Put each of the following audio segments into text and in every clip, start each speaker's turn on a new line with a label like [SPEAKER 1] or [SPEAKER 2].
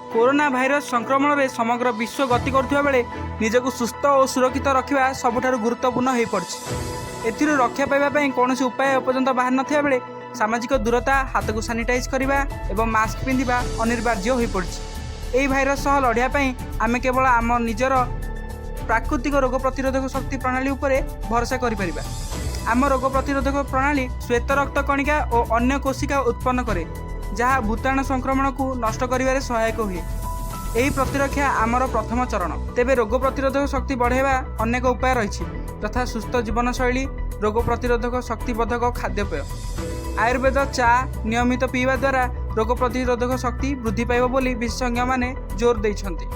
[SPEAKER 1] Corona virus संक्रमण में समग्र विश्व गति करुवा बेले निजक सुस्थ और सुरक्षित रखा सबुठार गुरुत्वपूर्ण हो पड़ी। एथिरू रक्षा पाइबा कौन उपाय एपर्यंत बाहर नथिबा बेले सामाजिक दूरता, हाथ को सानिटाइज करने और मास्क पिंधा अनिवार्य हो पड़ी। यही भाइरस सह लड़िया आम केवल आम निजर प्राकृतिक रोग प्रतिरोधक शक्ति प्रणाली उपरे भरोसा करिपरिबा। आम रोग प्रतिरोधक प्रणाली श्वेत रक्त कणिका और अन्य कोशिका उत्पन्न करे जहाँ भूताणु संक्रमण को नष्ट करिबारे सहायक हुए। यही प्रतिरक्षा आमर प्रथम चरण। तेबे रोग प्रतिरोधक शक्ति बढ़ाइबा अनेक उपाय रही तथा सुस्थ जीवनशैली, रोग प्रतिरोधक शक्तिवर्धक खाद्यपेय, आयुर्वेद, चा नियमित पीवा द्वारा रोग प्रतिरोधक शक्ति वृद्धि पाइब बोली विशेषज्ञ माने जोर देइछन्ति।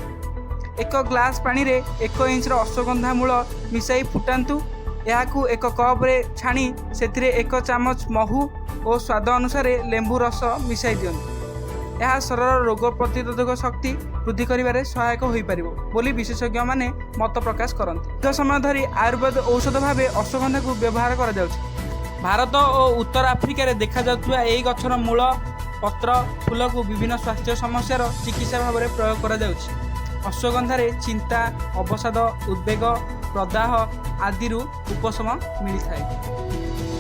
[SPEAKER 1] एक ग्लास पानी रे 1 इंचर अश्वगंधा मूल मिसाई फुटांतु। याकू एक कप रे छाणी सेथिरे 1 चामच महू और स्वाद अनुसार लेंबू रस मिसाई दियंतु। यह शरीर रोग प्रतिरोधक शक्ति वृद्धि करिबारे सहायक होई परिबो बोली विशेषज्ञ माने मत प्रकाश करନ୍ତି। दीर्घ समय धरी आयुर्वेद औषध भावे अश्वगंधा को व्यवहार करा जाउछि। भारत और उत्तर आफ्रिका रे देखा जाउथुवा एही गछर मूल, पत्र, फूल को विभिन्न स्वास्थ्य समस्यार चिकित्सा भाव में प्रयोग करा जाउछि। अश्वगंधारे चिंता, अवसाद, उद्वेग, प्रदाह आदि उपशम मिलता है।